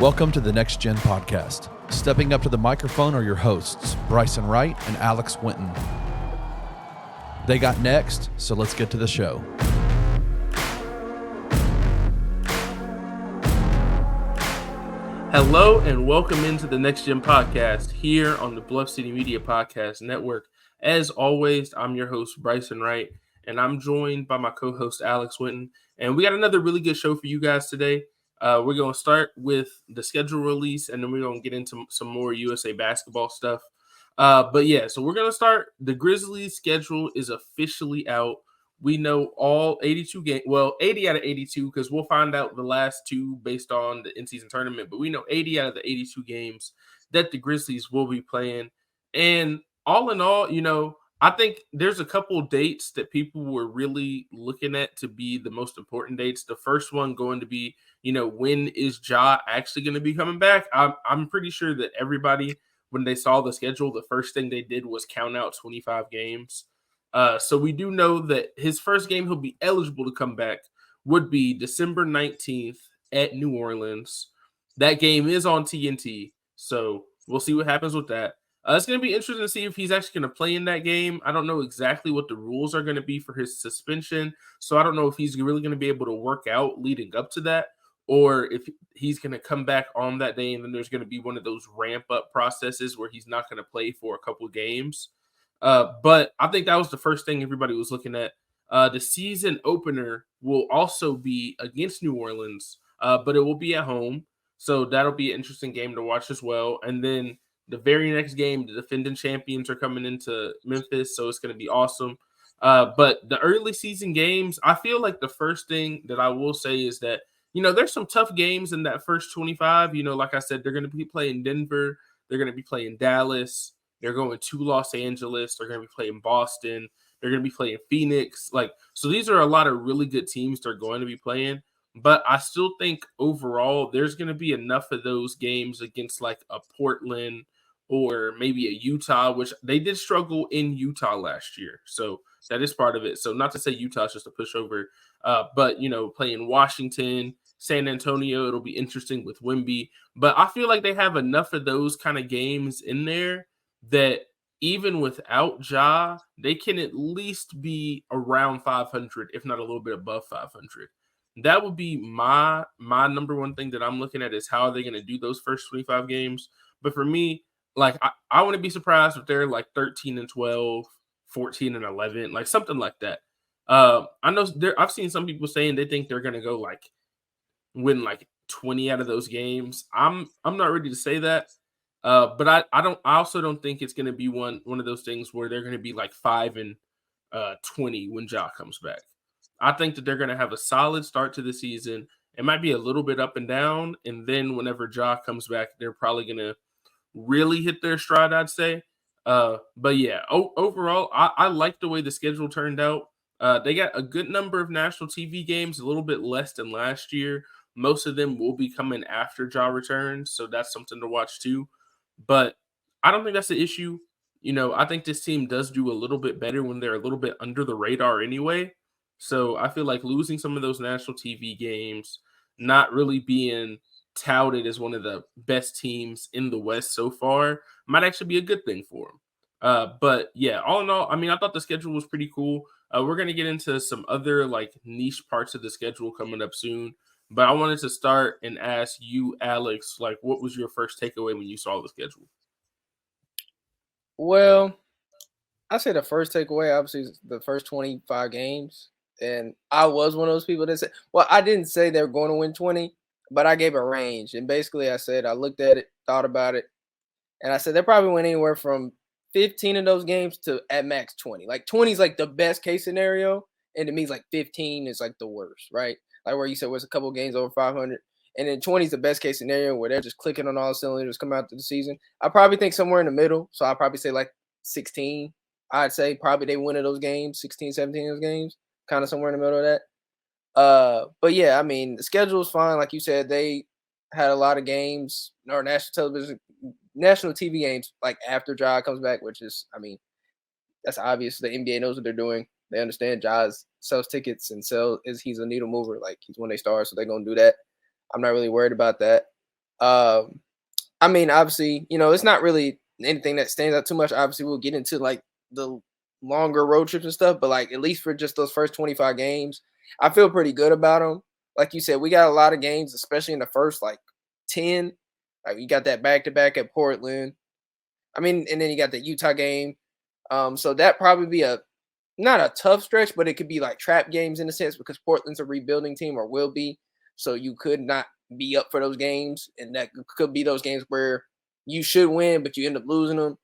Welcome to the Next Gen Podcast. Stepping up to the microphone are your hosts, Bryson Wright and Alex Winton. They got next, so let's get to the show. Hello and welcome into the Next Gen Podcast here on the Bluff City Media Podcast Network. As always, I'm your host, Bryson Wright, and I'm joined by my co-host, Alex Winton. And we got another really good show for you guys today. We're going to start with the schedule release, and then we're going to get into some more USA basketball stuff. So we're going to start. The Grizzlies schedule is officially out. We know all 82 games, 80 out of 82, because we'll find out the last two based on the in-season tournament. But we know 80 out of the 82 games that the Grizzlies will be playing. And all in all, I think there's a couple dates that people were really looking at to be the most important dates. The first one going to be, when is Ja actually going to be coming back? I'm pretty sure that everybody, when they saw the schedule, the first thing they did was count out 25 games. So we do know that his first game he'll be eligible to come back would be December 19th at New Orleans. That game is on TNT, so we'll see what happens with that. It's going to be interesting to see if he's actually going to play in that game. I don't know exactly what the rules are going to be for his suspension, so I don't know if he's really going to be able to work out leading up to that, or if he's going to come back on that day and then there's going to be one of those ramp-up processes where he's not going to play for a couple of games. But I think that was the first thing everybody was looking at. The season opener will also be against New Orleans, but it will be at home. So that'll be an interesting game to watch as well. And then the very next game, the defending champions are coming into Memphis, so it's going to be awesome. But the early season games, I feel like the first thing that I will say is that, there's some tough games in that first 25. Like I said, they're going to be playing Denver. They're going to be playing Dallas. They're going to Los Angeles. They're going to be playing Boston. They're going to be playing Phoenix. So these are a lot of really good teams they're going to be playing. But I still think overall there's going to be enough of those games against like a Portland or maybe a Utah, which they did struggle in Utah last year. So that is part of it. So not to say Utah's just a pushover, but, playing Washington, San Antonio, it'll be interesting with Wemby. But I feel like they have enough of those kind of games in there that even without Ja, they can at least be around 500, if not a little bit above 500. That would be my number one thing that I'm looking at is how are they going to do those first 25 games. But for me, I wouldn't be surprised if they're like 13-12, 14-11, like something like that. I know I've seen some people saying they think they're going to go win 20 out of those games. I'm not ready to say that. But I also don't think it's going to be one of those things where they're going to be 5-20 when Ja comes back. I think that they're going to have a solid start to the season. It might be a little bit up and down, and then whenever Ja comes back, they're probably going to really hit their stride, I'd say. But yeah, overall, I like the way the schedule turned out. They got a good number of national TV games, a little bit less than last year. Most of them will be coming after Ja returns, so that's something to watch too. But I don't think that's the issue. I think this team does do a little bit better when they're a little bit under the radar anyway. So I feel like losing some of those national TV games, not really being touted as one of the best teams in the West so far, might actually be a good thing for them. But yeah, all in all, I thought the schedule was pretty cool. We're going to get into some other niche parts of the schedule coming up soon. But I wanted to start and ask you, Alex, what was your first takeaway when you saw the schedule? Well, I say the first takeaway, obviously, is the first 25 games. And I was one of those people that said, I didn't say they were going to win 20, but I gave a range. And basically, I said, I looked at it, thought about it, and I said they probably went anywhere from 15 of those games to at max 20. 20 is the best case scenario, and it means 15 is the worst, right? Where you said was a couple of games over 500, and then 20 is the best case scenario where they're just clicking on all cylinders coming out to the season. I probably think somewhere in the middle, so I'd probably say 16. I'd say probably they win of those games, 16, 17 of those games, kind of somewhere in the middle of that. But yeah, the schedule is fine. Like you said, they had a lot of games or national TV games after Ja comes back, which is, that's obvious. The NBA knows what they're doing. They understand Ja sells tickets and he's a needle mover. He's when they start, so they're going to do that. I'm not really worried about that. I mean, obviously, it's not really anything that stands out too much. Obviously, we'll get into like the longer road trips and stuff, but like at least for just those first 25 games, I feel pretty good about them. Like you said, we got a lot of games, especially in the first like 10. Like you got that back to back at Portland. I mean, and then you got the Utah game. So that probably be a not a tough stretch, but it could be like trap games in a sense because Portland's a rebuilding team or will be. So you could not be up for those games, and that could be those games where you should win, but you end up losing them.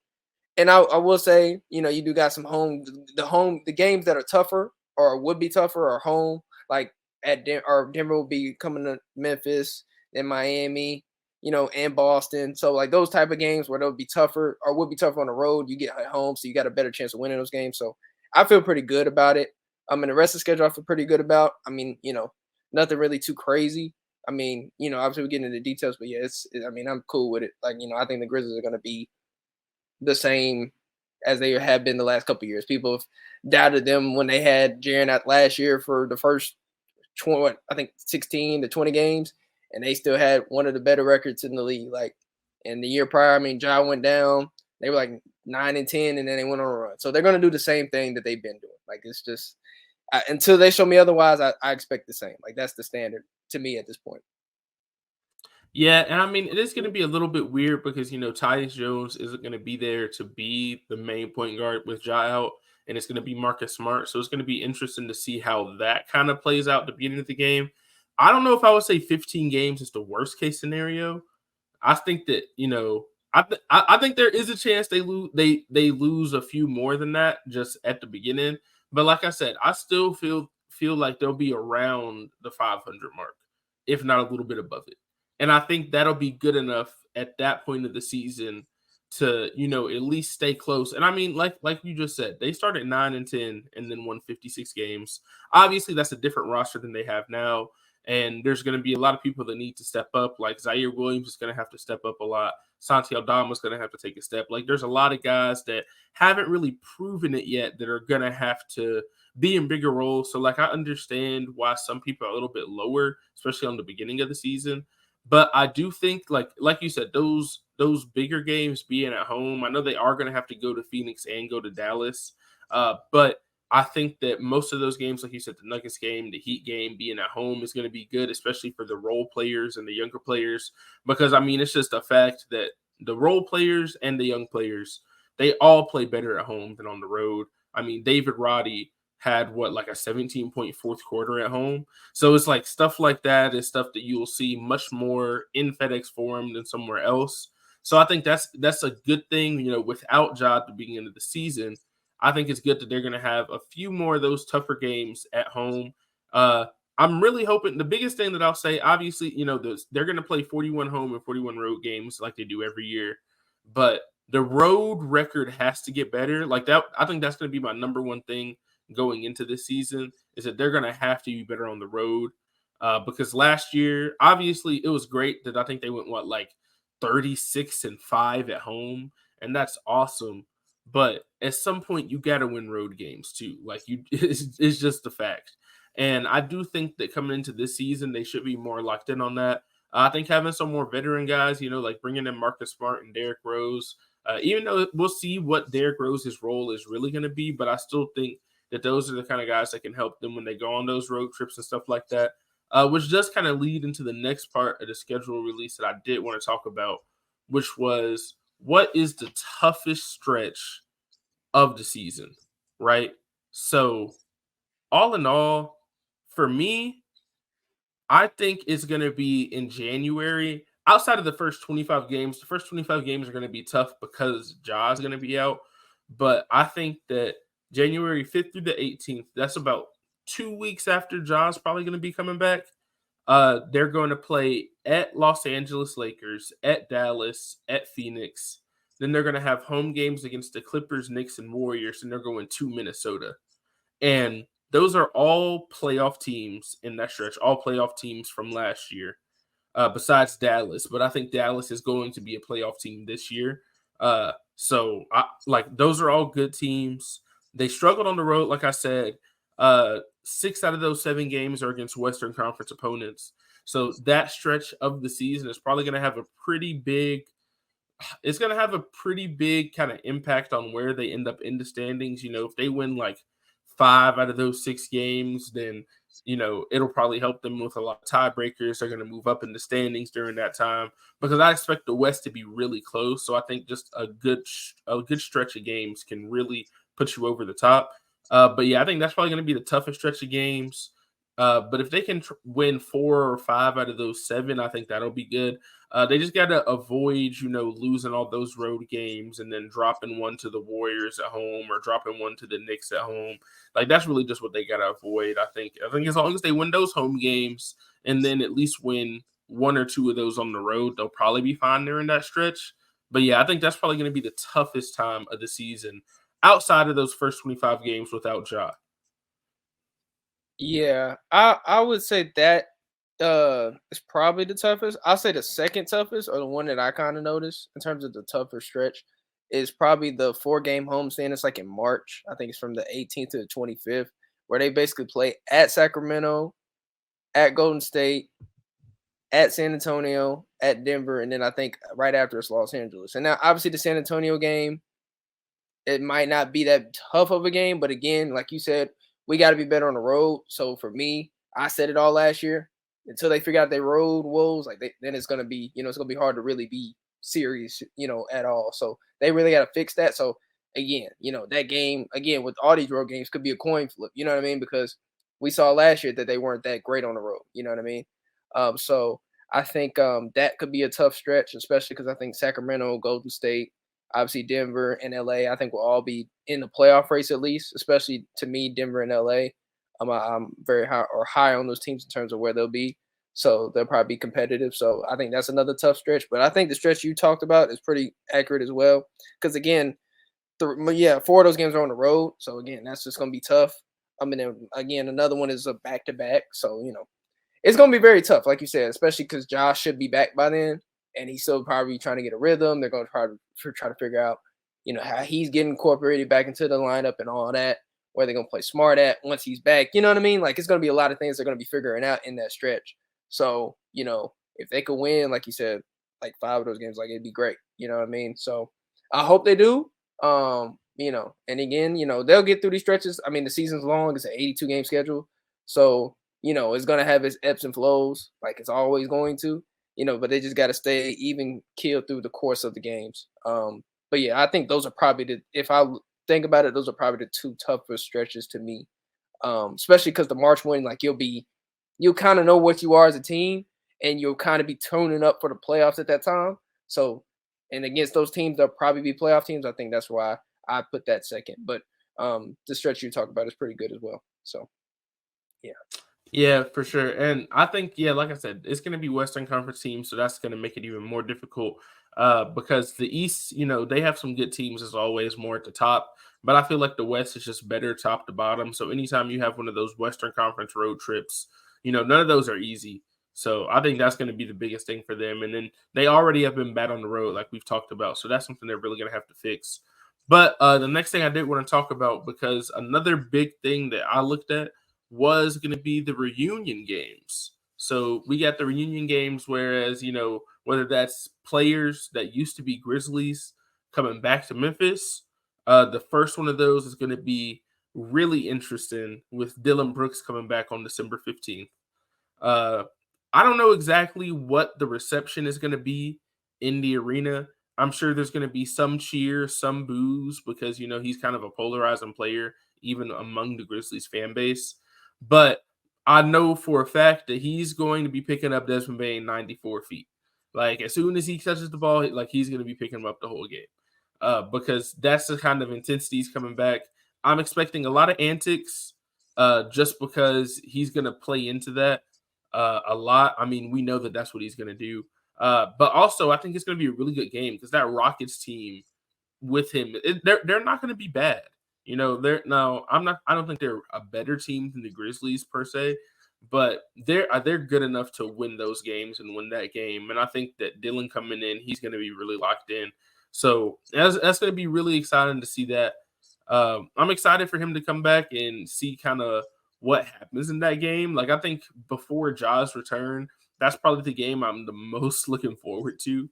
And I will say, you do got some the games that are tougher or would be tougher are home, like or Denver will be coming to Memphis, then Miami, and Boston. So like those type of games where they'll be tougher or would be tougher on the road, you get at home, so you got a better chance of winning those games. So I feel pretty good about it. And the rest of the schedule I feel pretty good about. I mean, nothing really too crazy. I mean, obviously we get into the details, but yeah, I mean, I'm cool with it. Like, I think the Grizzlies are going to be the same as they have been the last couple of years. People have doubted them when they had Jaren out last year for the first 20, I think 16 to 20 games, and they still had one of the better records in the league. Like, in the year prior, I mean, Ja went down. They were like 9-10, and then they went on a run. So they're going to do the same thing that they've been doing. Like, it's just until they show me otherwise, I expect the same. Like, that's the standard to me at this point. Yeah, and I mean, it is going to be a little bit weird because, Tyus Jones isn't going to be there to be the main point guard with Ja out, and it's going to be Marcus Smart. So it's going to be interesting to see how that kind of plays out at the beginning of the game. I don't know if I would say 15 games is the worst case scenario. I think that, I think there is a chance they lose a few more than that just at the beginning. But like I said, I still feel like they'll be around the 500 mark, if not a little bit above it. And I think that'll be good enough at that point of the season to, at least stay close. And I mean, like you just said, they started 9-10 and then won 56 games. Obviously, that's a different roster than they have now. And there's going to be a lot of people that need to step up. Like Zaire Williams is going to have to step up a lot. Santi Aldama is going to have to take a step. Like there's a lot of guys that haven't really proven it yet that are going to have to be in bigger roles. So like I understand why some people are a little bit lower, especially on the beginning of the season. But I do think, like you said, those bigger games being at home, I know they are going to have to go to Phoenix and go to Dallas. But I think that most of those games, like you said, the Nuggets game, the Heat game, being at home is going to be good, especially for the role players and the younger players. Because, I mean, it's just a fact that the role players and the young players, they all play better at home than on the road. I mean, David Roddy had like a 17-point fourth quarter at home. So it's like stuff like that is stuff that you will see much more in FedEx Forum than somewhere else. So I think that's a good thing, without Ja at the beginning of the season. I think it's good that they're going to have a few more of those tougher games at home. I'm really hoping the biggest thing that I'll say, obviously, they're going to play 41 home and 41 road games like they do every year, but the road record has to get better. Like that, I think that's going to be my number one thing going into this season is that they're going to have to be better on the road because last year, obviously, it was great that I think they went, 36-5 at home, and that's awesome. But at some point, you got to win road games too. Like it's just a fact. And I do think that coming into this season, they should be more locked in on that. I think having some more veteran guys, like bringing in Marcus Smart and Derrick Rose, even though we'll see what Derrick Rose's role is really going to be, but I still think that those are the kind of guys that can help them when they go on those road trips and stuff like that, which does kind of lead into the next part of the schedule release that I did want to talk about, which was what is the toughest stretch of the season, right? So all in all, for me, I think it's going to be in January. Outside of the first 25 games, the first 25 games are going to be tough because Ja is going to be out. But I think that January 5th through the 18th, that's about 2 weeks after Ja's probably going to be coming back. They're going to play at Los Angeles Lakers, at Dallas, at Phoenix. Then they're going to have home games against the Clippers, Knicks, and Warriors, and they're going to Minnesota. And those are all playoff teams in that stretch, all playoff teams from last year, besides Dallas. But I think Dallas is going to be a playoff team this year. So those are all good teams. They struggled on the road, like I said. 6 out of those 7 games are against Western Conference opponents. So that stretch of the season is probably going to have a pretty big kind of impact on where they end up in the standings. If they win like 5 out of those 6 games, then it'll probably help them with a lot of tiebreakers. They're going to move up in the standings during that time because I expect the West to be really close. So I think just a good stretch of games can really put you over the top. But yeah, I think that's probably going to be the toughest stretch of games. But if they can win 4 or 5 out of those 7, I think that'll be good. They just got to avoid, losing all those road games and then dropping one to the Warriors at home or dropping one to the Knicks at home. Like, that's really just what they got to avoid, I think. I think as long as they win those home games and then at least win 1 or 2 of those on the road, they'll probably be fine during that stretch. But yeah, I think that's probably going to be the toughest time of the season outside of those first 25 games without Ja. Yeah, I would say that is probably the toughest. I'll say the second toughest, or the one that I kind of noticed in terms of the tougher stretch, is probably the 4-game homestand. It's like in March. I think it's from the 18th to the 25th, where they basically play at Sacramento, at Golden State, at San Antonio, at Denver, and then I think right after it's Los Angeles. And now, obviously, the San Antonio game, it might not be that tough of a game, but again, like you said, we got to be better on the road. So for me, I said it all last year. Until they figure out their road woes, then it's gonna be, it's gonna be hard to really be serious, at all. So they really got to fix that. So again, that game again with all these road games could be a coin flip. You know what I mean? Because we saw last year that they weren't that great on the road. You know what I mean? So I think that could be a tough stretch, especially because I think Sacramento, Golden State, obviously Denver and LA, I think will all be in the playoff race at least. Especially to me, Denver and LA. I'm very high on those teams in terms of where they'll be. So they'll probably be competitive. So I think that's another tough stretch. But I think the stretch you talked about is pretty accurate as well. Because again, 4 of those games are on the road. So again, that's just going to be tough. Then again, another one is a back-to-back. So, it's going to be very tough, like you said, especially because Josh should be back by then. And he's still probably trying to get a rhythm. They're going to try to figure out, how he's getting incorporated back into the lineup and all that. Where they're going to play smart at once he's back. You know what I mean? Like, it's going to be a lot of things they're going to be figuring out in that stretch. So, if they could win, like you said, like 5 of those games, like, it'd be great. You know what I mean? So I hope they do. And again, they'll get through these stretches. I mean, the season's long. It's an 82-game schedule. So, it's going to have its ebbs and flows like it's always going to, but they just got to stay even keel through the course of the games. But yeah, I think those are probably if I think about it, those are probably the 2 toughest stretches to me. Especially because the March one, like you'll kind of know what you are as a team and you'll kind of be tuning up for the playoffs at that time. So, and against those teams, they'll probably be playoff teams. I think that's why I put that second. But the stretch you talk about is pretty good as well. So, yeah. Yeah, for sure. And I think, yeah, like I said, it's going to be Western Conference teams, so that's going to make it even more difficult because the East, they have some good teams as always, more at the top. But I feel like the West is just better top to bottom. So anytime you have one of those Western Conference road trips, none of those are easy. So I think that's going to be the biggest thing for them. And then they already have been bad on the road, like we've talked about. So that's something they're really going to have to fix. But the next thing I did want to talk about, because another big thing that I looked at was going to be the reunion games. So we got the reunion games, whereas, whether that's players that used to be Grizzlies coming back to Memphis, the first one of those is going to be really interesting with Dylan Brooks coming back on December 15th. I don't know exactly what the reception is going to be in the arena. I'm sure there's going to be some cheers, some boos, because, he's kind of a polarizing player, even among the Grizzlies fan base. But I know for a fact that he's going to be picking up Desmond Bane 94 feet. Like, as soon as he touches the ball, like, he's going to be picking him up the whole game. Because that's the kind of intensity he's coming back. I'm expecting a lot of antics just because he's going to play into that a lot. I mean, we know that that's what he's going to do. But also, I think it's going to be a really good game because that Rockets team with him, they're not going to be bad. I don't think they're a better team than the Grizzlies per se, but they're good enough to win those games and win that game. And I think that Dylan coming in, he's going to be really locked in. So that's going to be really exciting to see that. I'm excited for him to come back and see kind of what happens in that game. Like, I think before Ja's return, that's probably the game I'm the most looking forward to.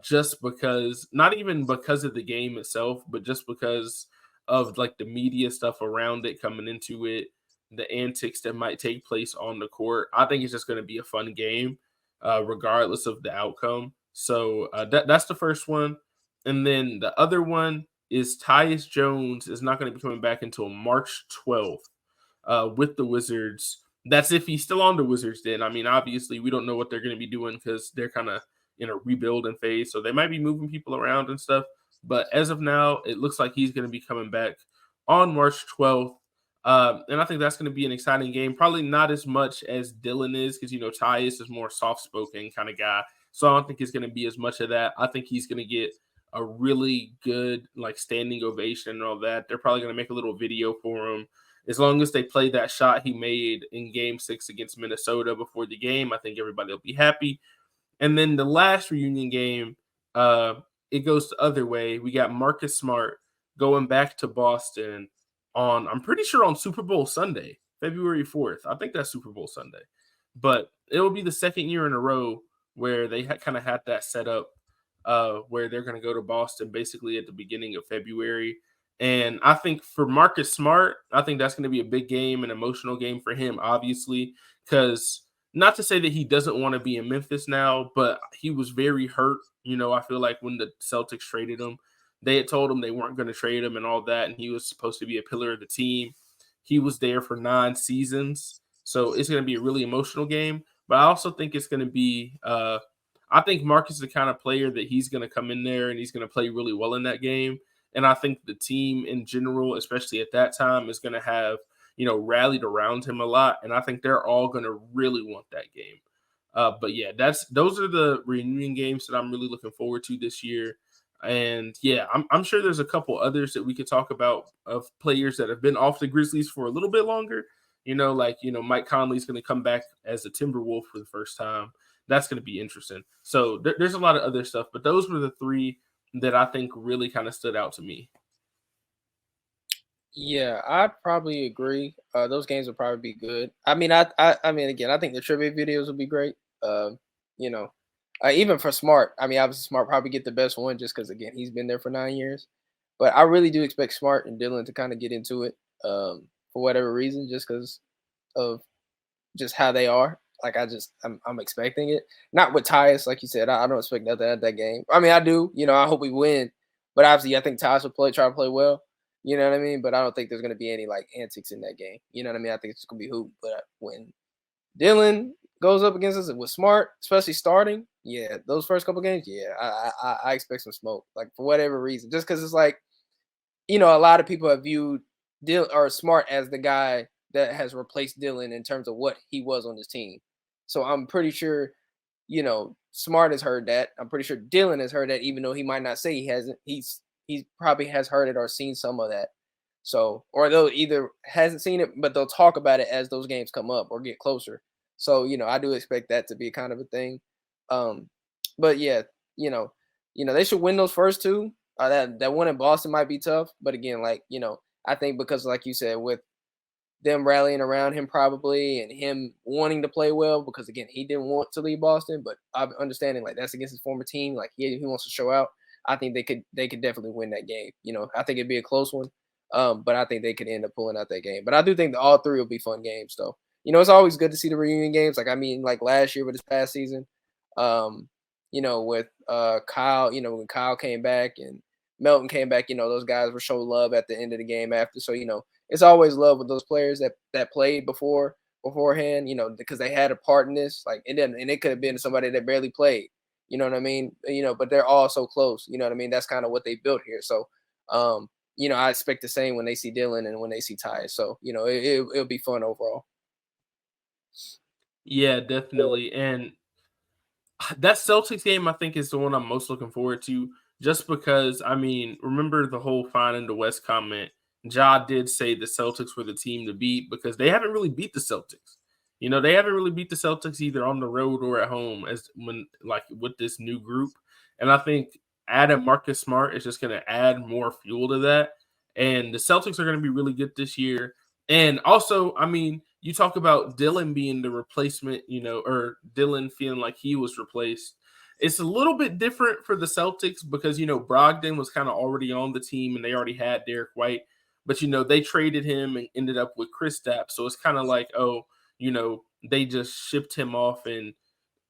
Just because, not even because of the game itself, but just because of like the media stuff around it coming into it, the antics that might take place on the court. I think it's just going to be a fun game, regardless of the outcome. So that's the first one. And then the other one is Tyus Jones is not going to be coming back until March 12th with the Wizards. That's if he's still on the Wizards then. I mean, obviously, we don't know what they're going to be doing because they're kind of in a rebuilding phase. So they might be moving people around and stuff. But as of now, it looks like he's going to be coming back on March 12th. And I think that's going to be an exciting game. Probably not as much as Dylan is because, Tyus is more soft-spoken kind of guy. So I don't think it's going to be as much of that. I think he's going to get a really good like standing ovation and all that. They're probably going to make a little video for him. As long as they play that shot he made in Game 6 against Minnesota before the game, I think everybody will be happy. And then the last reunion game, it goes the other way. We got Marcus Smart going back to Boston I'm pretty sure on Super Bowl Sunday, February 4th. I think that's Super Bowl Sunday. But it will be the second year in a row where they kind of had that set up where they're going to go to Boston basically at the beginning of February. And I think for Marcus Smart, I think that's going to be a big game, an emotional game for him, obviously, because not to say that he doesn't want to be in Memphis now, but he was very hurt. I feel like when the Celtics traded him, they had told him they weren't going to trade him and all that, and he was supposed to be a pillar of the team. He was there for 9 seasons, so it's going to be a really emotional game. But I also think it's going to be I think Marcus is the kind of player that he's going to come in there and he's going to play really well in that game. And I think the team in general, especially at that time, is going to have, rallied around him a lot. And I think they're all going to really want that game. But yeah, those are the reunion games that I'm really looking forward to this year. And yeah, I'm sure there's a couple others that we could talk about of players that have been off the Grizzlies for a little bit longer. Mike Conley's going to come back as a Timberwolf for the first time. That's going to be interesting. So there's a lot of other stuff, but those were the 3 that I think really kind of stood out to me. Yeah, I'd probably agree. Those games would probably be good. I mean, again, I think the tribute videos would be great. Even for Smart. I mean, obviously Smart probably get the best one just because again he's been there for 9 years. But I really do expect Smart and Dylan to kind of get into it for whatever reason, just because of just how they are. Like I'm expecting it. Not with Tyus, like you said. I don't expect nothing at that game. I mean, I do. I hope we win, but obviously I think Tyus will try to play well. You know what I mean? But I don't think there's gonna be any like antics in that game. You know what I mean? I think it's gonna be hoop. But when Dylan goes up against us with Smart, especially starting, yeah, those first couple games, yeah, I expect some smoke. Like for whatever reason, just because it's like, a lot of people have viewed Dylan or Smart as the guy that has replaced Dylan in terms of what he was on his team. So I'm pretty sure, Smart has heard that. I'm pretty sure Dylan has heard that, even though he might not say he hasn't. He probably has heard it or seen some of that. So, or they'll either hasn't seen it, but they'll talk about it as those games come up or get closer. So, I do expect that to be kind of a thing. But yeah, they should win those first 2. That one in Boston might be tough, but again, like, I think because like you said, with them rallying around him probably and him wanting to play well, because again, he didn't want to leave Boston, but I'm understanding like that's against his former team. Like he wants to show out. I think they could definitely win that game. I think it'd be a close one. But I think they could end up pulling out that game. But I do think that all 3 will be fun games though. It's always good to see the reunion games. Like, I mean, like last year with this past season, with Kyle, when Kyle came back and Melton came back, those guys were showing love at the end of the game after. So, it's always love with those players that played beforehand, because they had a part in this. Like it could have been somebody that barely played. You know what I mean? But they're all so close. You know what I mean? That's kind of what they built here. So, I expect the same when they see Dylan and when they see Ty. So, it'll be fun overall. Yeah, definitely. And that Celtics game, I think, is the one I'm most looking forward to, just because, I mean, remember the whole fine in the West comment. Ja did say the Celtics were the team to beat because they haven't really beat the Celtics. They haven't really beat the Celtics either on the road or at home with this new group. And I think adding Marcus Smart is just going to add more fuel to that. And the Celtics are going to be really good this year. And also, I mean, you talk about Dylan being the replacement, or Dylan feeling like he was replaced. It's a little bit different for the Celtics because, Brogdon was kind of already on the team and they already had Derek White. But, they traded him and ended up with Kristaps. So it's kind of like, they just shipped him off. And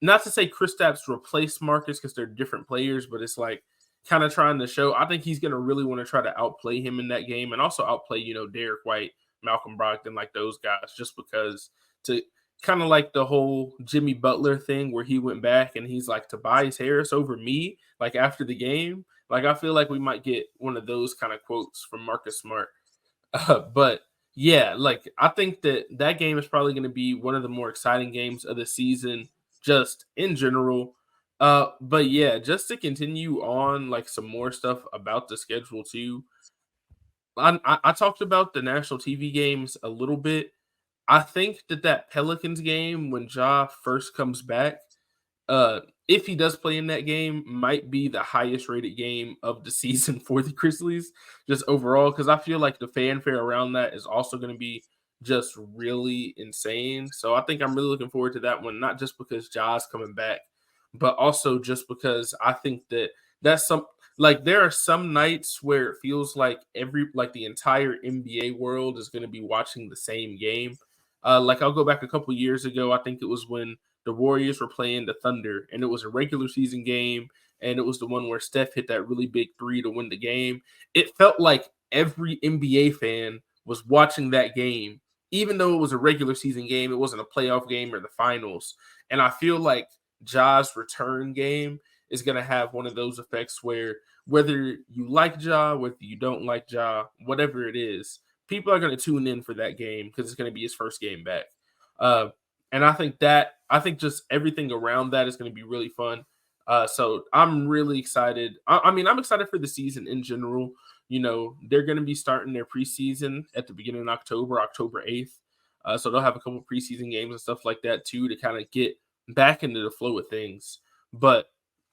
not to say Kristaps replaced Marcus because they're different players, but it's like kind of trying to show. I think he's going to really want to try to outplay him in that game and also outplay, Derek White, Malcolm Brogdon, like those guys, just because to kind of like the whole Jimmy Butler thing where he went back and he's like, Tobias Harris over me, like after the game. Like, I feel like we might get one of those kind of quotes from Marcus Smart. But yeah, like I think that game is probably going to be one of the more exciting games of the season, just in general. But yeah, just to continue on like some more stuff about the schedule too. I talked about the national TV games a little bit. I think that Pelicans game when Ja first comes back, if he does play in that game, might be the highest rated game of the season for the Grizzlies, just overall, because I feel like the fanfare around that is also going to be just really insane. So I think I'm really looking forward to that one, not just because Ja's coming back, but also just because I think that's some like there are some nights where it feels like the entire NBA world is going to be watching the same game. Like I'll go back a couple years ago. I think it was when the Warriors were playing the Thunder, and it was a regular season game, and it was the one where Steph hit that really big three to win the game. It felt like every NBA fan was watching that game, even though it was a regular season game. It wasn't a playoff game or the finals. And I feel like Ja's return game is going to have one of those effects where whether you like Ja, whether you don't like Ja, whatever it is, people are going to tune in for that game because it's going to be his first game back. And I think just everything around that is going to be really fun. So I'm really excited. I'm excited for the season in general. They're going to be starting their preseason at the beginning of October 8th. So they'll have a couple preseason games and stuff like that too to kind of get back into the flow of things. But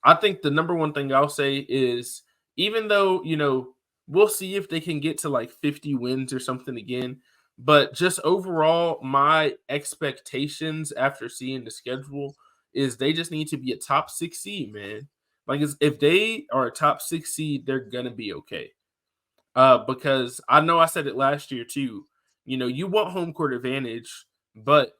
I think the number one thing I'll say is even though, we'll see if they can get to like 50 wins or something again. But just overall, my expectations after seeing the schedule is they just need to be a top 6 seed, man. Like if they are a top 6 seed, they're going to be okay. Because I know I said it last year too. You want home court advantage, but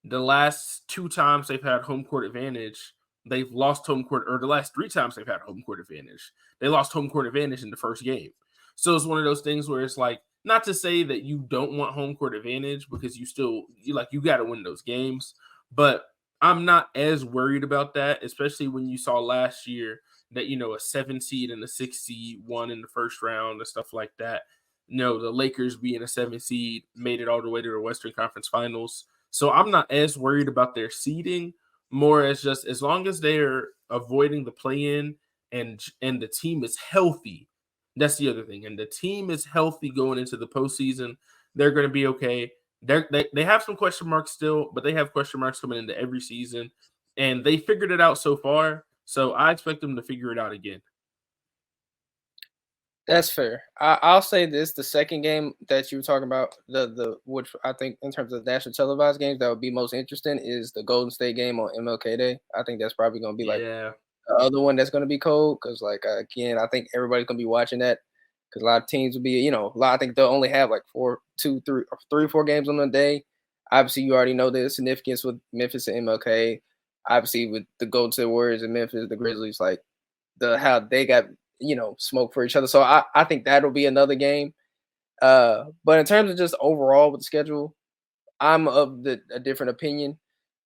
the last 2 times they've had home court advantage, they've lost home court, or the last 3 times they've had home court advantage, they lost home court advantage in the first game. So it's one of those things where it's like, not to say that you don't want home court advantage because you got to win those games, but I'm not as worried about that, especially when you saw last year that, a 7 seed and a 6 seed won in the first round and stuff like that. The Lakers being a 7 seed made it all the way to the Western Conference Finals. So I'm not as worried about their seeding, more as just as long as they're avoiding the play-in and the team is healthy. That's the other thing. And the team is healthy going into the postseason. They're going to be okay. They have some question marks still, but they have question marks coming into every season. And they figured it out so far. So I expect them to figure it out again. That's fair. I'll say this: the second game that you were talking about, which I think in terms of national televised games that would be most interesting is the Golden State game on MLK Day. I think that's probably going to be like the other one that's going to be cold because, like, again, I think everybody's going to be watching that because a lot of teams will be, I think they'll only have like 3 or 4 games on the day. Obviously, you already know the significance with Memphis and MLK. Obviously, with the Golden State Warriors and Memphis, the Grizzlies, like how they got smoke for each other. So I think that'll be another game. But in terms of just overall with the schedule, I'm of a different opinion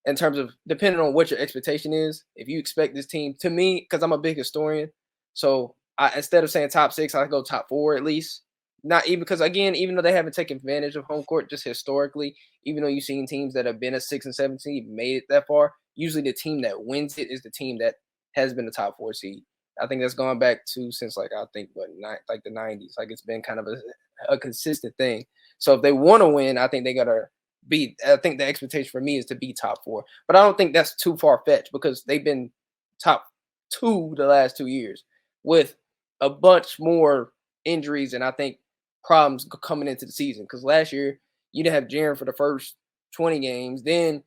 in terms of depending on what your expectation is. If you expect this team, to me, because I'm a big historian, so instead of saying top 6, I go top 4 at least. Not even because, again, even though they haven't taken advantage of home court just historically, even though you've seen teams that have been a 6 and 7 seed made it that far, usually the team that wins it is the team that has been the top 4 seed. I think that's gone back to since the 90s. Like it's been kind of a consistent thing. So if they want to win, I think they gotta be. I think the expectation for me is to be top 4. But I don't think that's too far fetched because they've been top 2 the last 2 years with a bunch more injuries and I think problems coming into the season. Because last year you didn't have Jaren for the first 20 games. Then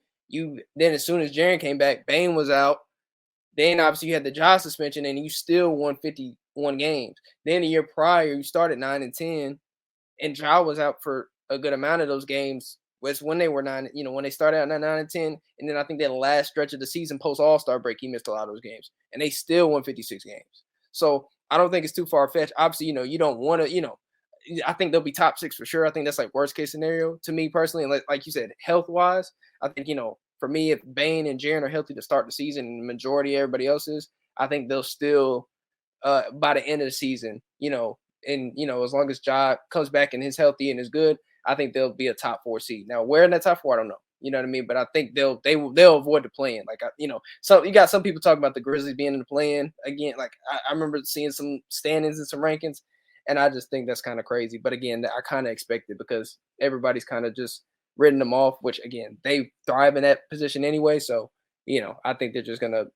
as soon as Jaren came back, Bane was out. Then obviously you had the Ja suspension, and you still won 51 games. Then the year prior, you started 9-10, and Ja was out for a good amount of those games. Was when they were when they started out 9-10, and then I think that last stretch of the season post All-Star break, he missed a lot of those games, and they still won 56 games. So I don't think it's too far fetched. Obviously, you don't want to, I think they'll be top 6 for sure. I think that's like worst case scenario to me personally. And like you said, health wise, I think, for me, if Bane and Jaren are healthy to start the season and the majority of everybody else is, I think they'll still, by the end of the season, and, as long as Ja comes back and is healthy and is good, I think they'll be a top 4 seed. Now, where in that top 4, I don't know. You know what I mean? But I think they'll avoid the play-in. Like, so you got some people talking about the Grizzlies being in the play-in again. Like, I remember seeing some standings and some rankings, and I just think that's kind of crazy. But again, I kind of expect it because everybody's kind of just written them off, which again, they thrive in that position anyway. So, I think they're just going to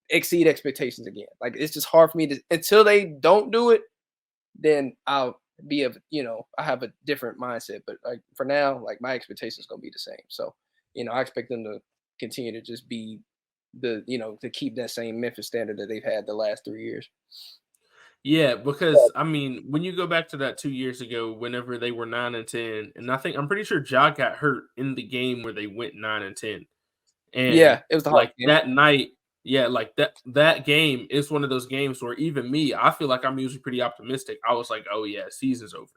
exceed expectations again. Like, it's just hard for me to, until they don't do it, then I'll be I have a different mindset. But like for now, like my expectations going to be the same. So, I expect them to continue to just be to keep that same Memphis standard that they've had the last 3 years. Yeah, because I mean, when you go back to that 2 years ago, whenever they were 9-10, and I'm pretty sure Ja got hurt in the game where they went 9-10, and yeah, it was the like game. that night. Yeah, like that game is one of those games where even me, I feel like I'm usually pretty optimistic. I was like, oh yeah, season's over.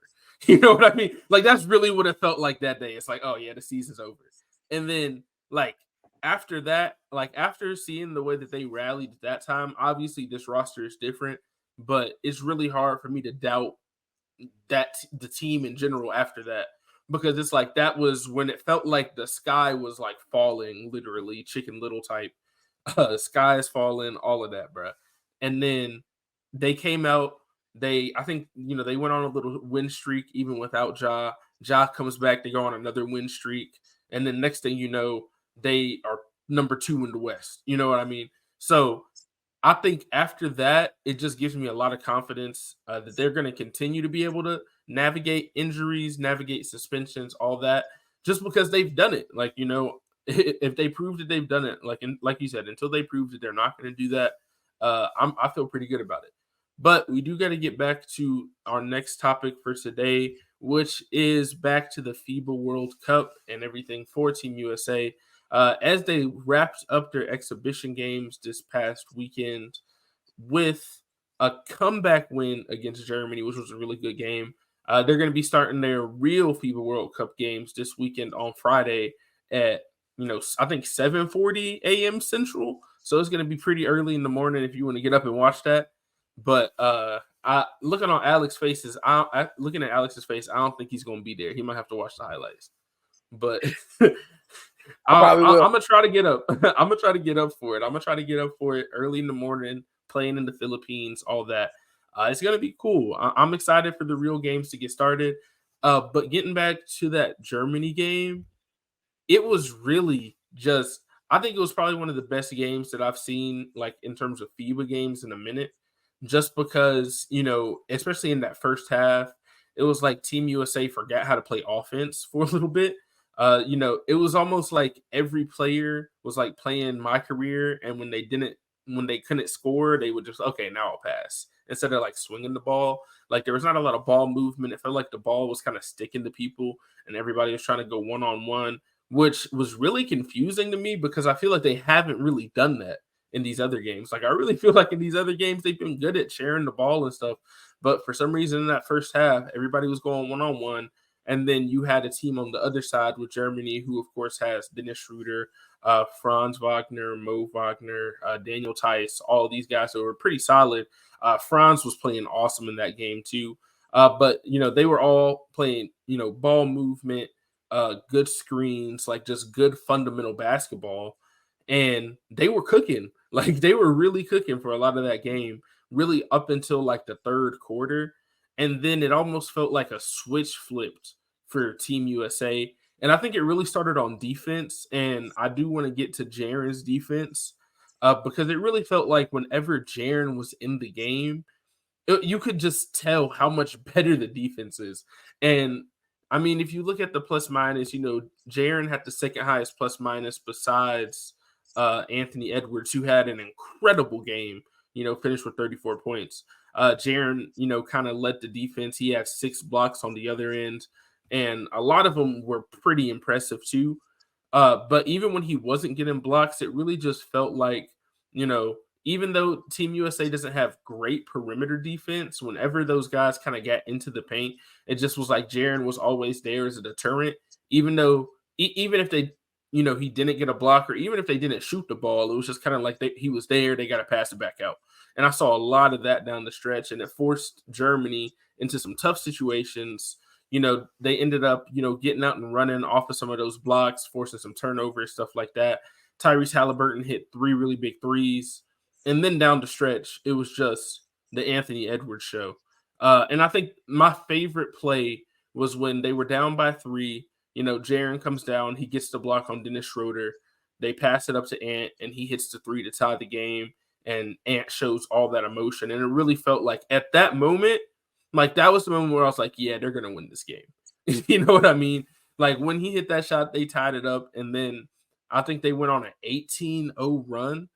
You know what I mean? Like that's really what it felt like that day. It's like, oh yeah, the season's over. And then like after that, like after seeing the way that they rallied at that time, obviously this roster is different, but it's really hard for me to doubt that the team in general after that. Because it's like that was when it felt like the sky was like falling, literally Chicken Little type. Sky is falling, all of that, bro. And then they came out. I think they went on a little win streak even without Ja. Ja comes back. They go on another win streak, and then next thing you know, they are number 2 in the West. You know what I mean? So I think after that, it just gives me a lot of confidence that they're going to continue to be able to navigate injuries, navigate suspensions, all that, just because they've done it. Like, if they prove that they've done it, like you said, until they prove that they're not going to do that, I feel pretty good about it. But we do got to get back to our next topic for today, which is back to the FIBA World Cup and everything for Team USA. As they wrapped up their exhibition games this past weekend with a comeback win against Germany, which was a really good game. They're going to be starting their real FIBA World Cup games this weekend on Friday at I think 7:40 a.m. Central. So it's going to be pretty early in the morning if you want to get up and watch that. But looking at Alex's face, I don't think he's going to be there. He might have to watch the highlights. But I'm gonna try to get up. I'm gonna try to get up for it. Early in the morning, playing in the Philippines, all that. It's gonna be cool. I'm excited for the real games to get started. But getting back to that Germany game, it was really just. I think it was probably one of the best games that I've seen, like in terms of FIBA games in a minute. Just because especially in that first half, it was like Team USA forgot how to play offense for a little bit. It was almost like every player was like playing my career, and when they couldn't score, they would just, okay, now I'll pass, instead of like swinging the ball. Like there was not a lot of ball movement. It felt like the ball was kind of sticking to people, and everybody was trying to go one-on-one, which was really confusing to me because I feel like they haven't really done that in these other games. Like I really feel like in these other games they've been good at sharing the ball and stuff, but for some reason in that first half, everybody was going one-on-one. And then you had a team on the other side with Germany, who, of course, has Dennis Schroeder, Franz Wagner, Mo Wagner, Daniel Tice, all these guys who were pretty solid. Franz was playing awesome in that game, too. But they were all playing, ball movement, good screens, like just good fundamental basketball. And they were cooking. Like they were really cooking for a lot of that game, really up until like the third quarter. And then it almost felt like a switch flipped for Team USA. And I think it really started on defense. And I do want to get to Jaren's defense because it really felt like whenever Jaren was in the game, you could just tell how much better the defense is. And I mean, if you look at the plus minus, Jaren had the second highest plus minus besides Anthony Edwards, who had an incredible game, finished with 34 points. Jaren, kind of led the defense. He had 6 blocks on the other end, and a lot of them were pretty impressive too. But even when he wasn't getting blocks, it really just felt like, even though Team USA doesn't have great perimeter defense, whenever those guys kind of got into the paint, it just was like Jaren was always there as a deterrent, even though, even if they, he didn't get a block, or even if they didn't shoot the ball, it was just kind of like he was there, they got to pass it back out. And I saw a lot of that down the stretch, and it forced Germany into some tough situations. They ended up, getting out and running off of some of those blocks, forcing some turnovers, stuff like that. Tyrese Halliburton hit 3 really big threes. And then down the stretch, it was just the Anthony Edwards show. And I think my favorite play was when they were down by 3. Jaren comes down, he gets the block on Dennis Schroeder. They pass it up to Ant, and he hits the 3 to tie the game. And Ant shows all that emotion. And it really felt like at that moment, like that was the moment where I was like, yeah, they're going to win this game. You know what I mean? Like when he hit that shot, they tied it up. And then I think they went on an 18-0 run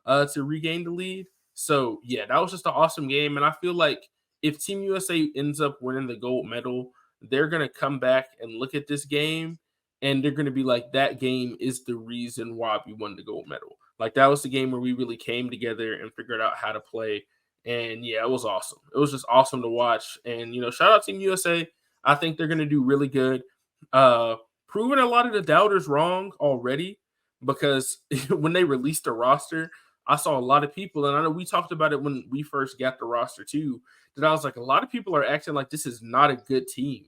to regain the lead. So, yeah, that was just an awesome game. And I feel like if Team USA ends up winning the gold medal, they're going to come back and look at this game, and they're going to be like, that game is the reason why we won the gold medal. Like, that was the game where we really came together and figured out how to play. And, yeah, it was awesome. It was just awesome to watch. And, shout out Team USA. I think they're going to do really good. Proving a lot of the doubters wrong already, because when they released the roster, I saw a lot of people, and I know we talked about it when we first got the roster too, that I was like, a lot of people are acting like this is not a good team.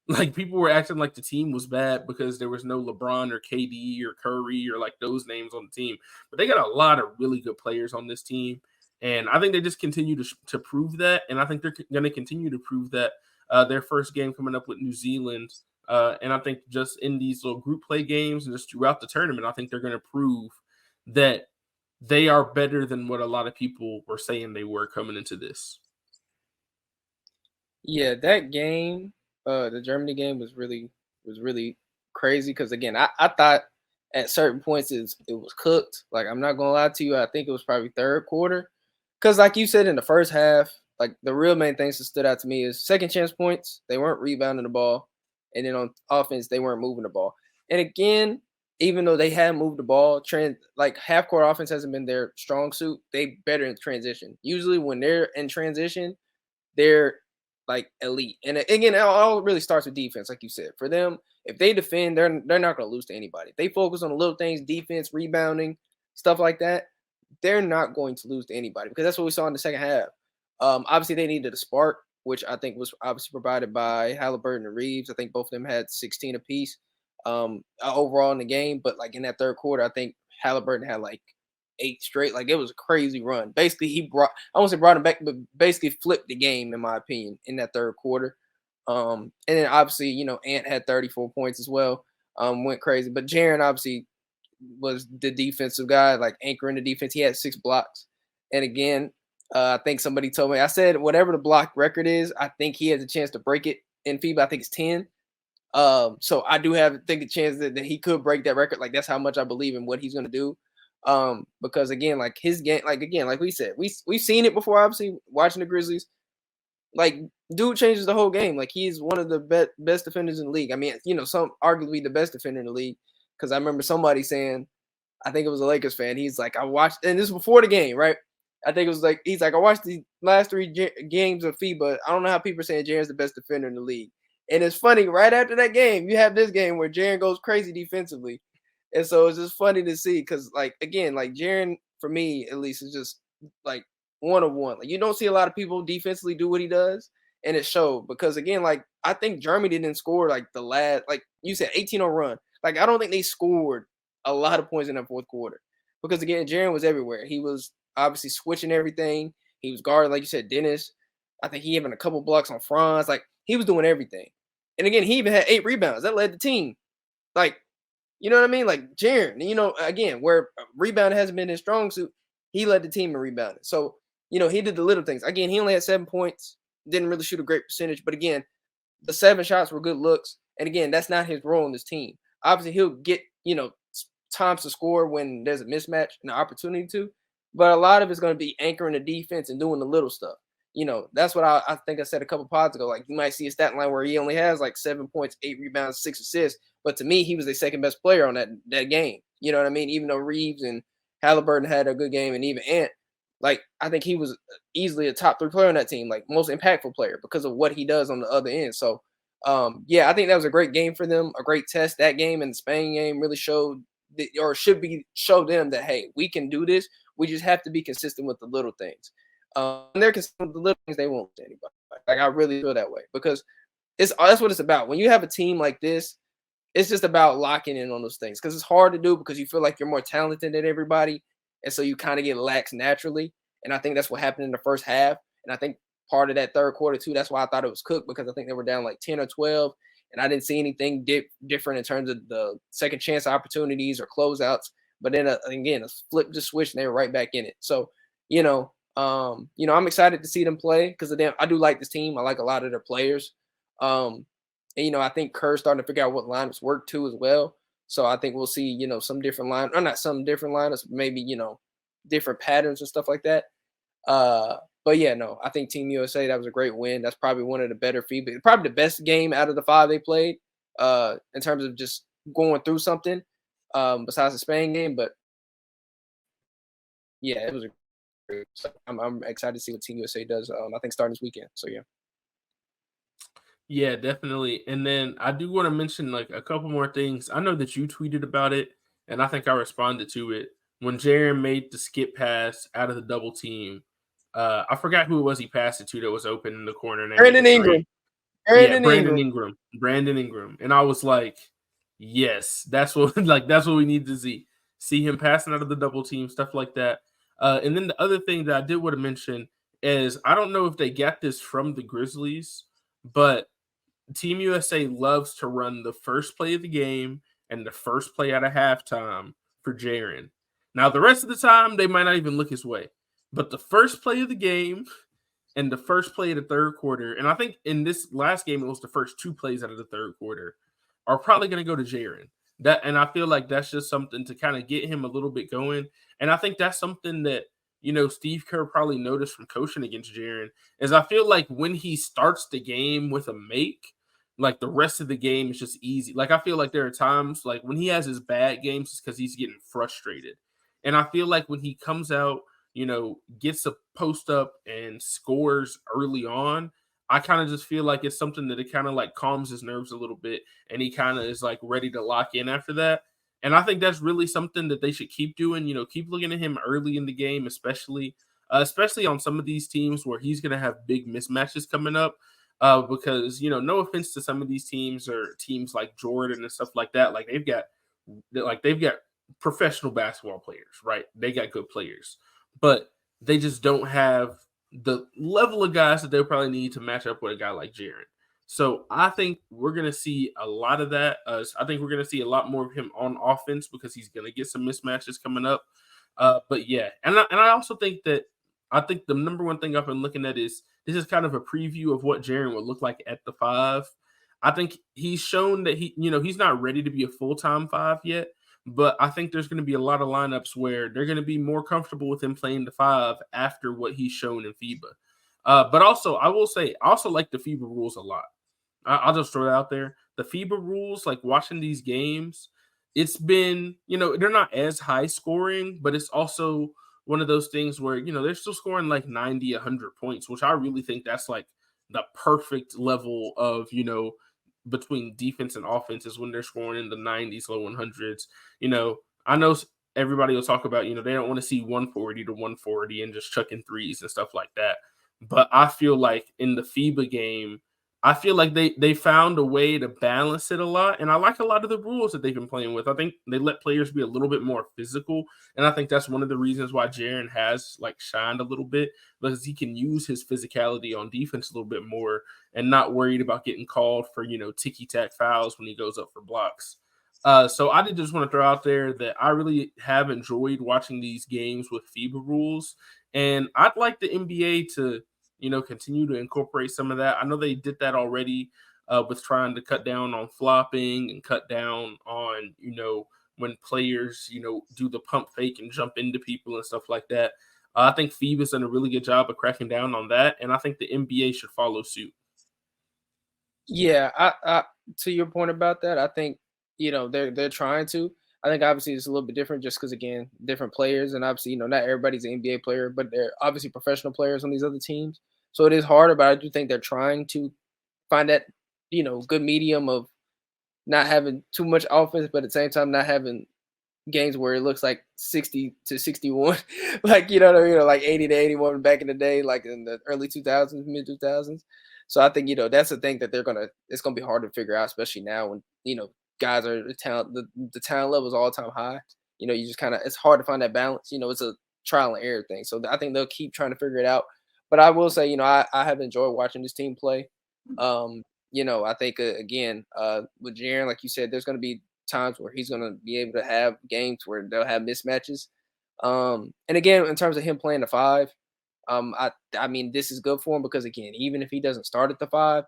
Like people were acting like the team was bad because there was no LeBron or KD or Curry or like those names on the team. But they got a lot of really good players on this team. And I think they just continue to prove that. And I think they're going to continue to prove that their first game coming up with New Zealand. And I think just in these little group play games and just throughout the tournament, I think they're going to prove that they are better than what a lot of people were saying they were coming into this. Yeah, that game, the Germany game was really crazy because again, I thought at certain points it was cooked. Like I'm not gonna lie to you, I think it was probably third quarter. Because like you said in the first half, like the real main things that stood out to me is second chance points. They weren't rebounding the ball, and then on offense they weren't moving the ball. And again, even though they had moved the ball, like half court offense hasn't been their strong suit. They better in transition. Usually when they're in transition, they're like elite. And again, it all really starts with defense, like you said. For them, if they defend, they're not going to lose to anybody. If they focus on the little things, defense, rebounding, stuff like that, they're not going to lose to anybody because that's what we saw in the second half. Obviously, they needed a spark, which I think was obviously provided by Halliburton and Reeves. I think both of them had 16 apiece overall in the game. But like in that third quarter, I think Halliburton had like 8 straight. Like it was a crazy run. Basically, I won't say brought him back, but basically flipped the game, in my opinion, in that third quarter. And then obviously, Ant had 34 points as well. Went crazy. But Jaren obviously was the defensive guy, like anchoring the defense. He had 6 blocks. And again, I think somebody told me, I said, whatever the block record is, I think he has a chance to break it in FIBA. I think it's 10. So I do think a chance that he could break that record. Like that's how much I believe in what he's going to do. Because again, like his game, like we said, we've seen it before, obviously watching the Grizzlies, like dude changes the whole game. Like he's one of the best defenders in the league. I mean, some arguably the best defender in the league. Cause I remember somebody saying, I think it was a Lakers fan. He's like, I watched, and this was before the game, right? I think it was like, he's like, I watched the last 3 games of FIBA. I don't know how people are saying Jaren's the best defender in the league. And it's funny, right after that game, you have this game where Jaren goes crazy defensively. And so it's just funny to see because, like, again, like Jaren, for me at least, is just like one of one. Like you don't see a lot of people defensively do what he does, and it showed because again, like I think Germany didn't score like the last, like you said, 18-0 run. Like I don't think they scored a lot of points in that fourth quarter because again, Jaren was everywhere. He was obviously switching everything. He was guarding, like you said, Dennis. I think he even a couple blocks on Franz. Like he was doing everything. And again, he even had 8 rebounds. That led the team. Like, you know what I mean? Like Jaren, again, where rebound hasn't been his strong suit, he led the team in rebounding. So, he did the little things. Again, he only had 7 points. Didn't really shoot a great percentage. But again, the 7 shots were good looks. And again, that's not his role in this team. Obviously, he'll get, times to score when there's a mismatch and an opportunity to, but a lot of it's going to be anchoring the defense and doing the little stuff. That's what I think I said a couple pods ago. Like, you might see a stat line where he only has like 7 points, 8 rebounds, 6 assists. But to me, he was the second best player on that game. You know what I mean? Even though Reeves and Halliburton had a good game, and even Ant, like, I think he was easily a top 3 player on that team, like most impactful player because of what he does on the other end. So, I think that was a great game for them, a great test. That game and the Spain game really showed show them that, hey, we can do this. We just have to be consistent with the little things. When they're consistent with the little things, they won't lose to anybody. Like, I really feel that way because that's what it's about. When you have a team like this, it's just about locking in on those things because it's hard to do because you feel like you're more talented than everybody, and so you kind of get lax naturally. And I think that's what happened in the first half. And I think part of that third quarter too. That's why I thought it was cooked, because I think they were down like 10 or 12, and I didn't see anything different in terms of the second chance opportunities or closeouts. But then again, a flip the switch and they were right back in it. So, I'm excited to see them play because I do like this team. I like a lot of their players. And I think Kerr's starting to figure out what lineups work too as well. So I think we'll see, some different not some different lineups, but maybe, different patterns and stuff like that. But yeah, no, I think Team USA, that was a great win. That's probably one of the better FIBA, probably the best game out of the 5 they played, in terms of just going through something, besides the Spain game. But yeah, it was a great. So I'm excited to see what Team USA does. I think starting this weekend. So yeah. Yeah, definitely. And then I do want to mention like a couple more things. I know that you tweeted about it, and I think I responded to it when Jaren made the skip pass out of the double team. I forgot who it was he passed it to that was open in the corner. And Brandon Ingram. Brandon Ingram. And I was like, yes, that's what that's what we need to see. See him passing out of the double team, stuff like that. And then the other thing that I did want to mention is I don't know if they got this from the Grizzlies, but Team USA loves to run the first play of the game and the first play out of halftime for Jaren. Now, the rest of the time, they might not even look his way. But the first play of the game and the first play of the third quarter, and I think in this last game, it was the first 2 plays out of the third quarter, are probably going to go to Jaren. And I feel like that's just something to kind of get him a little bit going. And I think that's something that, Steve Kerr probably noticed from coaching against Jaren, is I feel like when he starts the game with a make, like the rest of the game is just easy. Like I feel like there are times like when he has his bad games, it's because he's getting frustrated. And I feel like when he comes out, gets a post up and scores early on, I kind of just feel like it's something that it kind of like calms his nerves a little bit. And he kind of is like ready to lock in after that. And I think that's really something that they should keep doing, keep looking at him early in the game, especially on some of these teams where he's going to have big mismatches coming up. Because no offense to some of these teams or teams like Jordan and stuff like that, like they've got professional basketball players, right? They got good players, but they just don't have the level of guys that they'll probably need to match up with a guy like Jaren. So I think we're gonna see a lot of that. I think we're gonna see a lot more of him on offense because he's gonna get some mismatches coming up. But yeah, and I also think that the number one thing I've been looking at is this is kind of a preview of what Jaren would look like at the 5. I think he's shown that he's not ready to be a full-time 5 yet, but I think there's going to be a lot of lineups where they're going to be more comfortable with him playing the 5 after what he's shown in FIBA. But also, I will say, I also like the FIBA rules a lot. I'll just throw it out there. The FIBA rules, like watching these games, it's been, they're not as high scoring, but it's also one of those things where, they're still scoring like 90, 100 points, which I really think that's like the perfect level of, between defense and offense is when they're scoring in the 90s, low 100s. I know everybody will talk about, they don't want to see 140 to 140 and just chucking threes and stuff like that. But I feel like in the FIBA game, I feel like they found a way to balance it a lot. And I like a lot of the rules that they've been playing with. I think they let players be a little bit more physical. And I think that's one of the reasons why Jaren has like shined a little bit, because he can use his physicality on defense a little bit more and not worried about getting called for, ticky-tack fouls when he goes up for blocks. So I did just want to throw out there that I really have enjoyed watching these games with FIBA rules. And I'd like the NBA to, continue to incorporate some of that. I know they did that already with trying to cut down on flopping and cut down on, when players, do the pump fake and jump into people and stuff like that. I think FIBA's done a really good job of cracking down on that, and I think the NBA should follow suit. Yeah, I to your point about that, I think they're trying to. I think obviously it's a little bit different just because again, different players, and obviously not everybody's an NBA player, but they're obviously professional players on these other teams. So it is harder, but I do think they're trying to find that good medium of not having too much offense, but at the same time not having games where it looks like 60-61, like what I mean, like 80-81 back in the day, like in the early 2000s, mid 2000s. So I think that's the thing that it's gonna be hard to figure out, especially now when guys are the talent level is all time high. You just it's hard to find that balance. It's a trial and error thing. So I think they'll keep trying to figure it out. But I will say, I have enjoyed watching this team play. I think again, with Jaren, like you said, there's going to be times where he's going to be able to have games where they'll have mismatches. And again, in terms of him playing the 5, I mean, this is good for him because again, even if he doesn't start at the 5,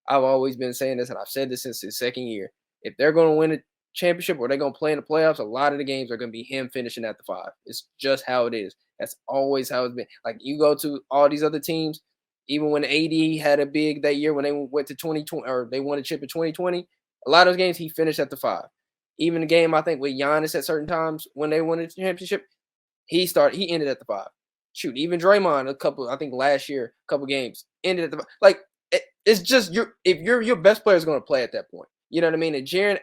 I've always been saying this, and I've said this since his second year. If they're going to win a championship or they're going to play in the playoffs, a lot of the games are going to be him finishing at the 5. It's just how it is. That's always how it's been. Like you go to all these other teams, even when AD had a big that year when they went to 2020 or they won a chip in 2020, a lot of those games he finished at the 5. Even the game I think with Giannis at certain times when they won a championship, he ended at the 5. Shoot, even Draymond I think last year, a couple games ended at the 5. Like it's just if your best player is going to play at that point. You know what I mean? And Jaren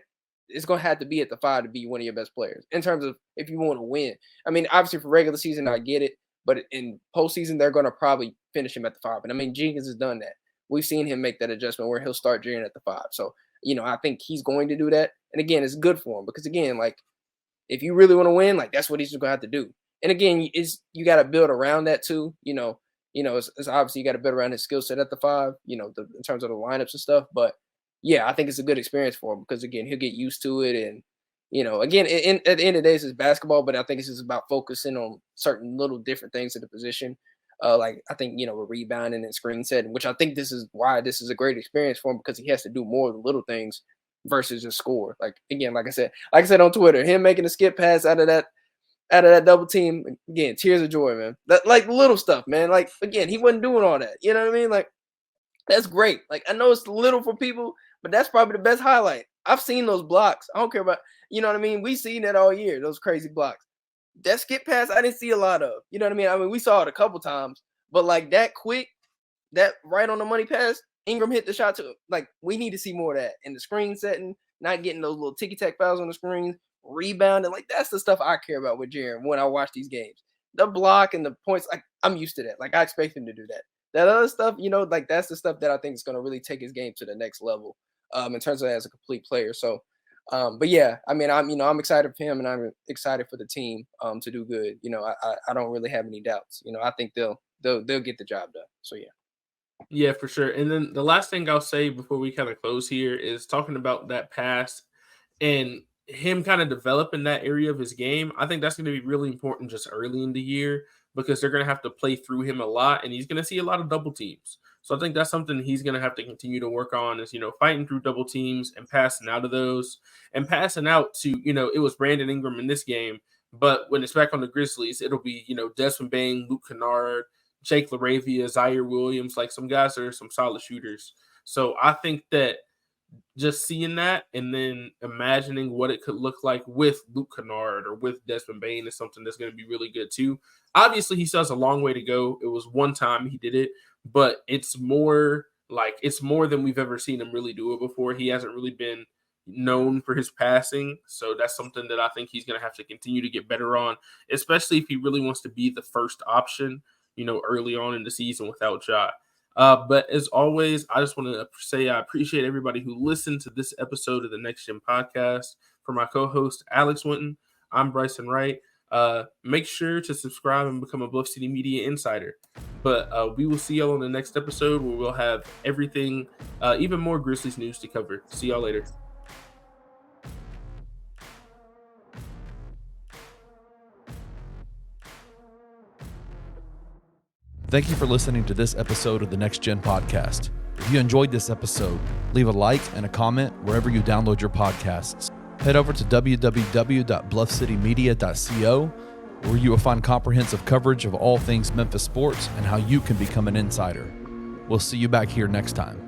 is going to have to be at the 5 to be one of your best players in terms of if you want to win. I mean, obviously for regular season, I get it. But in postseason, they're going to probably finish him at the 5. And I mean, Jenkins has done that. We've seen him make that adjustment where he'll start Jaren at the 5. So, I think he's going to do that. And again, it's good for him because again, like if you really want to win, like that's what he's going to have to do. And again, you got to build around that too. It's obviously you got to build around his skill set at the 5. In terms of the lineups and stuff. But yeah, I think it's a good experience for him because again, he'll get used to it. And again, at the end of the day, it's basketball, but I think it's just about focusing on certain little different things in the position. Like I think with rebounding and screen setting, which I think this is why this is a great experience for him because he has to do more of the little things versus just score. Like again, like I said on Twitter, him making a skip pass out of that double team, again, tears of joy, man. That like little stuff, man. Like again, he wasn't doing all that. You know what I mean? Like that's great. Like I know it's little for people, but that's probably the best highlight. I've seen those blocks. I don't care about, you know what I mean? We've seen that all year, those crazy blocks. That skip pass, I didn't see a lot of. You know what I mean? I mean, we saw it a couple times, but like that quick, that right on the money pass, Ingram hit the shot too. Like we need to see more of that in the screen setting, not getting those little ticky-tack fouls on the screens, rebounding. Like that's the stuff I care about with Jaren when I watch these games. The block and the points, like I'm used to that. Like I expect him to do that. That other stuff, like that's the stuff that I think is going to really take his game to the next level in terms of as a complete player. So, but yeah, I mean, I'm excited for him and I'm excited for the team to do good. I don't really have any doubts. I think they'll get the job done. So yeah. Yeah, for sure. And then the last thing I'll say before we kind of close here is talking about that pass and him kind of developing that area of his game. I think that's going to be really important just early in the year because they're going to have to play through him a lot and he's going to see a lot of double teams. So I think that's something he's going to have to continue to work on is, fighting through double teams and passing out of those and passing out to, it was Brandon Ingram in this game, but when it's back on the Grizzlies, it'll be, Desmond Bane, Luke Kennard, Jake LaRavia, Zaire Williams, like some guys that are some solid shooters. So I think that just seeing that and then imagining what it could look like with Luke Kennard or with Desmond Bane is something that's going to be really good too. Obviously, he still has a long way to go. It was one time he did it, but it's more than we've ever seen him really do it before. He hasn't really been known for his passing, so that's something that I think he's going to have to continue to get better on, especially if he really wants to be the first option, early on in the season without Ja. But as always, I just want to say I appreciate everybody who listened to this episode of the Next Gen Podcast. For my co-host, Alex Winton, I'm Bryson Wright. Make sure to subscribe and become a Bluff City Media Insider. But we will see y'all on the next episode where we'll have everything, even more Grizzlies news to cover. See y'all later. Thank you for listening to this episode of the Next Gen Podcast. If If you enjoyed this episode, leave a like and a comment wherever you download your podcasts. Head over to www.bluffcitymedia.co, where you will find comprehensive coverage of all things Memphis sports and how you can become an insider. We'll see you back here next time.